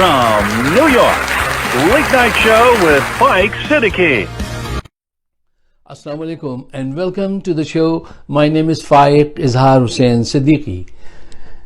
from New York, Late Night Show with Mike Siddiqui. Assalamu alaikum and welcome to the show. My name is Faiq Izhar Hussain Siddiqui.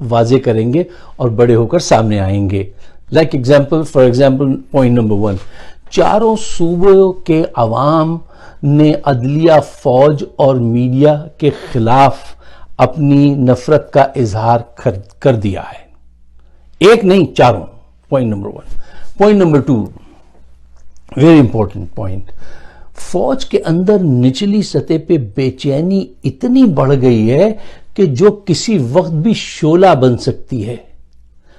واضح کریں گے اور بڑے ہو کر سامنے آئیں گے. فار ایگزامپل پوائنٹ نمبر 1, چاروں صوبوں کے عوام نے عدلیہ, فوج اور میڈیا کے خلاف اپنی نفرت کا اظہار کر دیا ہے. ایک نہیں, چاروں. Point number 1. Point number 2, very important point, فوج کے اندر نچلی سطح پہ بے چینی اتنی بڑھ گئی ہے کہ جو کسی وقت بھی شعلہ بن سکتی ہے,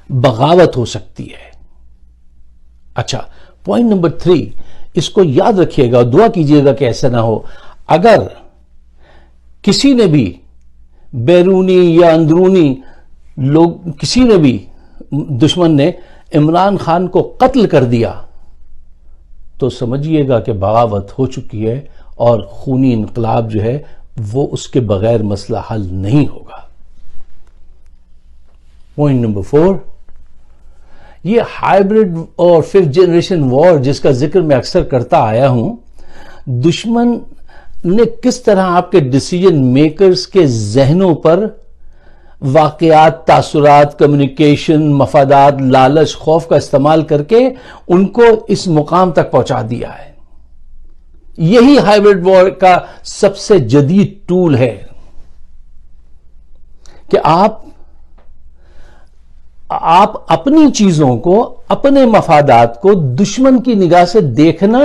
بغاوت ہو سکتی ہے. اچھا, پوائنٹ نمبر 3, اس کو یاد رکھیے گا اور دعا کیجیے گا کہ ایسا نہ ہو. اگر کسی نے بھی بیرونی یا اندرونی لوگ, کسی نے بھی دشمن نے عمران خان کو قتل کر دیا تو سمجھیے گا کہ بغاوت ہو چکی ہے اور خونی انقلاب جو ہے وہ اس کے بغیر مسئلہ حل نہیں ہوگا. پوائنٹ نمبر 4, یہ ہائیبرڈ اور 5th جنریشن وار جس کا ذکر میں اکثر کرتا آیا ہوں, دشمن نے کس طرح آپ کے ڈیسیجن میکرز کے ذہنوں پر واقعات, تاثرات, کمیونیکیشن, مفادات, لالچ, خوف کا استعمال کر کے ان کو اس مقام تک پہنچا دیا ہے. یہی ہائیبرڈ وار کا سب سے جدید ٹول ہے کہ آپ اپنی چیزوں کو, اپنے مفادات کو دشمن کی نگاہ سے دیکھنا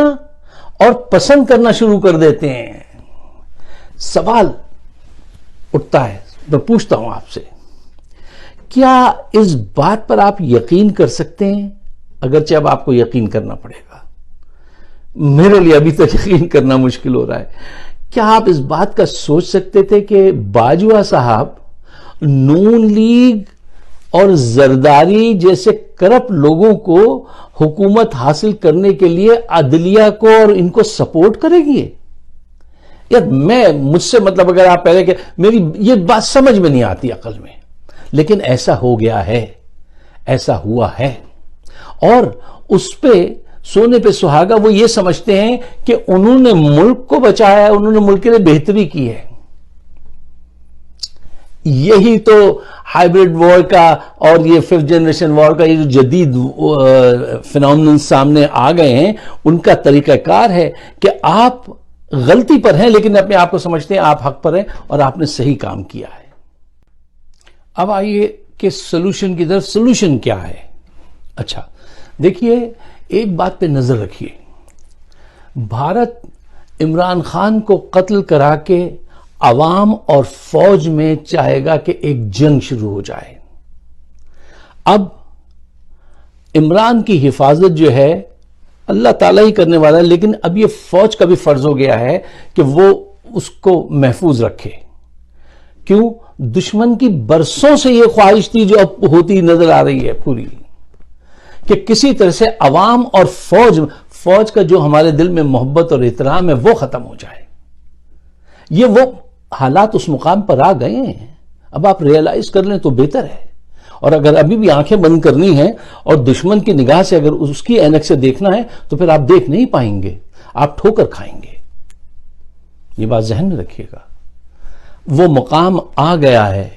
اور پسند کرنا شروع کر دیتے ہیں. سوال اٹھتا ہے, میں پوچھتا ہوں آپ سے, کیا اس بات پر آپ یقین کر سکتے ہیں؟ اگرچہ اب آپ کو یقین کرنا پڑے گا, میرے لیے ابھی تک یقین کرنا مشکل ہو رہا ہے. کیا آپ اس بات کا سوچ سکتے تھے کہ باجوہ صاحب نون لیگ اور زرداری جیسے کرپٹ لوگوں کو حکومت حاصل کرنے کے لیے عدلیہ کو اور ان کو سپورٹ کرے گی؟ یار مجھ سے مطلب اگر آپ پہلے کہ میری یہ بات سمجھ میں نہیں آتی عقل میں, لیکن ایسا ہو گیا ہے, ایسا ہوا ہے. اور اس پہ سونے پہ سہاگا وہ یہ سمجھتے ہیں کہ انہوں نے ملک کو بچایا ہے, انہوں نے ملک کے لیے بہتری کی ہے. یہی تو ہائیبرڈ وار کا اور یہ 5th جنریشن وار کا یہ جو جدید فینومینل سامنے آ گئے ہیں ان کا طریقہ کار ہے کہ آپ غلطی پر ہیں لیکن اپنے آپ کو سمجھتے ہیں آپ حق پر ہیں اور آپ نے صحیح کام کیا ہے. اب آئیے کہ سلوشن کی طرف. سلوشن کیا ہے؟ اچھا دیکھیے, ایک بات پہ نظر رکھیے, بھارت عمران خان کو قتل کرا کے عوام اور فوج میں چاہے گا کہ ایک جنگ شروع ہو جائے. اب عمران کی حفاظت جو ہے اللہ تعالیٰ ہی کرنے والا ہے, لیکن اب یہ فوج کا بھی فرض ہو گیا ہے کہ وہ اس کو محفوظ رکھے. کیوں؟ دشمن کی برسوں سے یہ خواہش تھی جو اب ہوتی نظر آ رہی ہے پوری, کہ کسی طرح سے عوام اور فوج کا جو ہمارے دل میں محبت اور احترام ہے وہ ختم ہو جائے. یہ وہ حالات اس مقام پر آ گئے ہیں, اب آپ ریئلائز کر لیں تو بہتر ہے. اور اگر ابھی بھی آنکھیں بند کرنی ہیں اور دشمن کی نگاہ سے اگر اس کی اینک سے دیکھنا ہے تو پھر آپ دیکھ نہیں پائیں گے, آپ ٹھوکر کھائیں گے. یہ بات ذہن میں رکھیے گا. وہ مقام آ گیا ہے.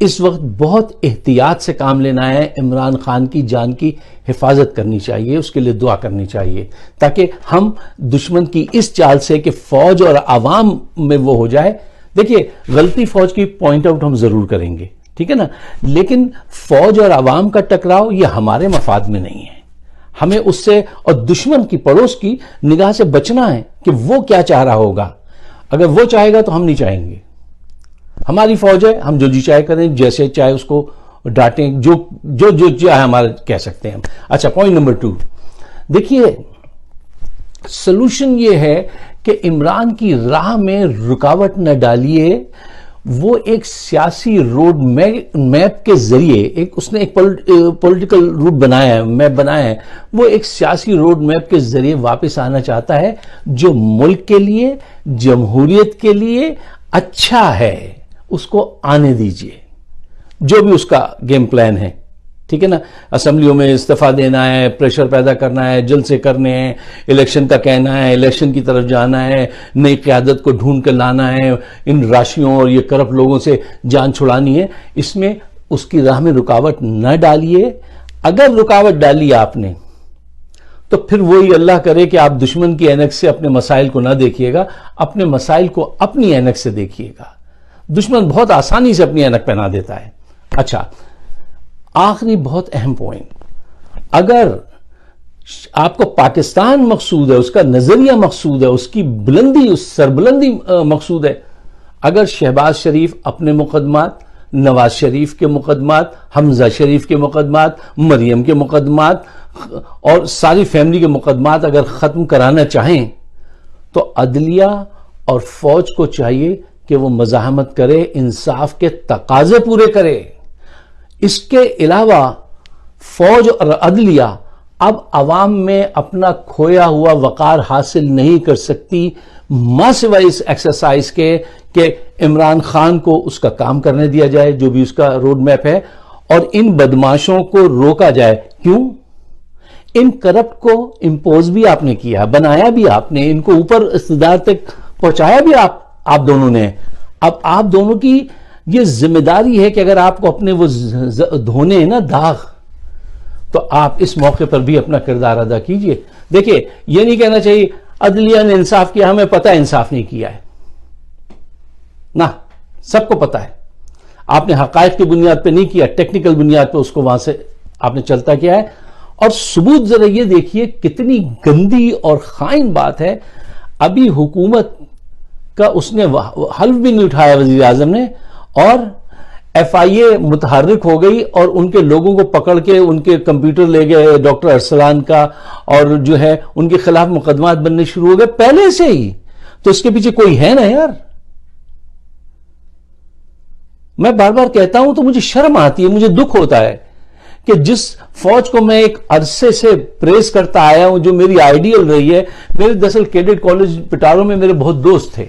اس وقت بہت احتیاط سے کام لینا ہے. عمران خان کی جان کی حفاظت کرنی چاہیے, اس کے لیے دعا کرنی چاہیے تاکہ ہم دشمن کی اس چال سے کہ فوج اور عوام میں وہ ہو جائے. دیکھیے غلطی فوج کی پوائنٹ آؤٹ ہم ضرور کریں گے, ٹھیک ہے نا, لیکن فوج اور عوام کا ٹکراؤ یہ ہمارے مفاد میں نہیں ہے. ہمیں اس سے اور دشمن کی پڑوس کی نگاہ سے بچنا ہے کہ وہ کیا چاہ رہا ہوگا. اگر وہ چاہے گا تو ہم نہیں چاہیں گے. ہماری فوج ہے, ہم جو جی چاہے کریں, جیسے چاہے اس کو ڈانٹیں, جو چاہے ہمارے کہہ سکتے ہیں. اچھا پوائنٹ نمبر 2, دیکھیے سلوشن یہ ہے کہ عمران کی راہ میں رکاوٹ نہ ڈالیے. وہ ایک سیاسی روڈ میپ کے ذریعے اس نے ایک پولیٹیکل روٹ بنایا ہے, میپ بنایا ہے. وہ ایک سیاسی روڈ میپ کے ذریعے واپس آنا چاہتا ہے جو ملک کے لیے, جمہوریت کے لیے اچھا ہے. اس کو آنے دیجئے, جو بھی اس کا گیم پلان ہے ٹھیک ہے نا, اسمبلیوں میں استعفیٰ دینا ہے, پریشر پیدا کرنا ہے, جلسے کرنے ہیں, الیکشن کا کہنا ہے, الیکشن کی طرف جانا ہے, نئی قیادت کو ڈھونڈ کر لانا ہے, ان راشیوں اور یہ کرپٹ لوگوں سے جان چھڑانی ہے. اس میں اس کی راہ میں رکاوٹ نہ ڈالیے. اگر رکاوٹ ڈالی آپ نے تو پھر وہی اللہ کرے کہ آپ دشمن کی اینک سے اپنے مسائل کو نہ دیکھیے گا, اپنے مسائل کو اپنی اینک سے دیکھیے گا. دشمن بہت آسانی سے اپنی اینک پہنا دیتا ہے. اچھا, آخری بہت اہم پوائنٹ, اگر آپ کو پاکستان مقصود ہے, اس کا نظریہ مقصود ہے, اس کی بلندی, اس سربلندی مقصود ہے, اگر شہباز شریف اپنے مقدمات, نواز شریف کے مقدمات, حمزہ شریف کے مقدمات, مریم کے مقدمات اور ساری فیملی کے مقدمات اگر ختم کرانا چاہیں تو عدلیہ اور فوج کو چاہیے کہ وہ مزاحمت کرے, انصاف کے تقاضے پورے کرے. اس کے علاوہ فوج اور عدلیہ اب عوام میں اپنا کھویا ہوا وقار حاصل نہیں کر سکتی ماں سوائے اس ایکسرسائز کے کہ عمران خان کو اس کا کام کرنے دیا جائے جو بھی اس کا روڈ میپ ہے, اور ان بدماشوں کو روکا جائے. کیوں؟ ان کرپٹ کو امپوز بھی آپ نے کیا, بنایا بھی آپ نے, ان کو اوپر اقتدار تک پہنچایا بھی آپ دونوں نے. اب آپ دونوں کی یہ ذمہ داری ہے کہ اگر آپ کو اپنے وہ دھونے ہیں نا داغ, تو آپ اس موقع پر بھی اپنا کردار ادا کیجئے. دیکھیں, یہ نہیں کہنا چاہیے عدلیہ نے انصاف کیا, ہمیں پتہ ہے انصاف نہیں کیا ہے. نہ, سب کو پتہ ہے آپ نے حقائق کی بنیاد پہ نہیں کیا, ٹیکنیکل بنیاد پہ اس کو وہاں سے آپ نے چلتا کیا ہے. اور ثبوت ذرا یہ دیکھیے کتنی گندی اور خائن بات ہے. ابھی حکومت کا اس نے حلف بھی نہیں اٹھایا وزیر اعظم نے, اور ایف آئی اے متحرک ہو گئی اور ان کے لوگوں کو پکڑ کے ان کے کمپیوٹر لے گئے ڈاکٹر ارسلان کا, اور جو ہے ان کے خلاف مقدمات بننے شروع ہو گئے پہلے سے ہی. تو اس کے پیچھے کوئی ہے نا یار. میں بار بار کہتا ہوں تو مجھے شرم آتی ہے, مجھے دکھ ہوتا ہے کہ جس فوج کو میں ایک عرصے سے پریس کرتا آیا ہوں, جو میری آئیڈیل رہی ہے. میرے دراصل کیڈٹ کالج پٹارو میں میرے بہت دوست تھے,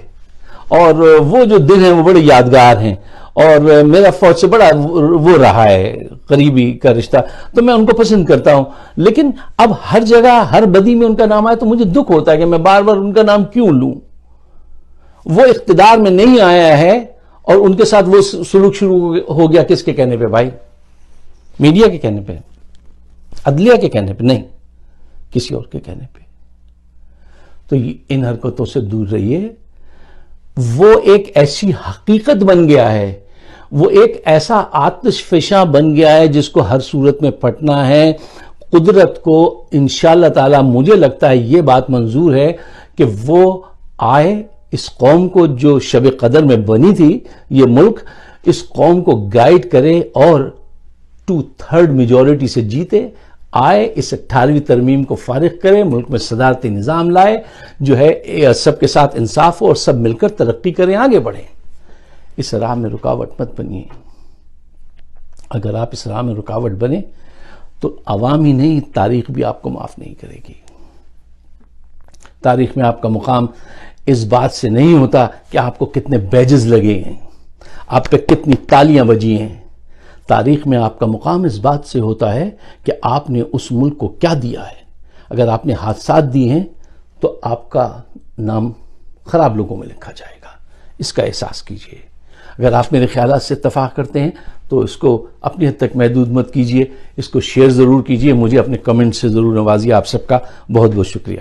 اور وہ جو دن ہیں وہ بڑے یادگار ہیں, اور میرا فوج سے بڑا وہ رہا ہے قریبی کا رشتہ, تو میں ان کو پسند کرتا ہوں. لیکن اب ہر جگہ ہر بدی میں ان کا نام آیا تو مجھے دکھ ہوتا ہے کہ میں بار بار ان کا نام کیوں لوں. وہ اقتدار میں نہیں آیا ہے اور ان کے ساتھ وہ سلوک شروع ہو گیا. کس کے کہنے پہ بھائی؟ میڈیا کے کہنے پہ, عدلیہ کے کہنے پہ نہیں, کسی اور کے کہنے پہ. تو ان حرکتوں سے دور رہیے. وہ ایک ایسی حقیقت بن گیا ہے, وہ ایک ایسا آتش فشاں بن گیا ہے جس کو ہر صورت میں پٹنا ہے. قدرت کو انشاءاللہ تعالی مجھے لگتا ہے یہ بات منظور ہے کہ وہ آئے, اس قوم کو جو شب قدر میں بنی تھی یہ ملک, اس قوم کو گائیڈ کرے اور 2/3 میجورٹی سے جیتے, آئے اس 18ویں ترمیم کو فارغ کرے, ملک میں صدارتی نظام لائے جو ہے سب کے ساتھ انصاف ہو اور سب مل کر ترقی کریں, آگے بڑھیں. اس راہ میں رکاوٹ مت بنیے. اگر آپ اس راہ میں رکاوٹ بنے تو عوام ہی نہیں, تاریخ بھی آپ کو معاف نہیں کرے گی. تاریخ میں آپ کا مقام اس بات سے نہیں ہوتا کہ آپ کو کتنے بیجز لگے ہیں, آپ پہ کتنی تالیاں بجی ہیں. تاریخ میں آپ کا مقام اس بات سے ہوتا ہے کہ آپ نے اس ملک کو کیا دیا ہے. اگر آپ نے حادثات دیے ہیں تو آپ کا نام خراب لوگوں میں لکھا جائے گا, اس کا احساس کیجئے. اگر آپ میرے خیالات سے اتفاق کرتے ہیں تو اس کو اپنی حد تک محدود مت کیجئے, اس کو شیئر ضرور کیجئے, مجھے اپنے کمنٹ سے ضرور نوازیے. آپ سب کا بہت بہت شکریہ.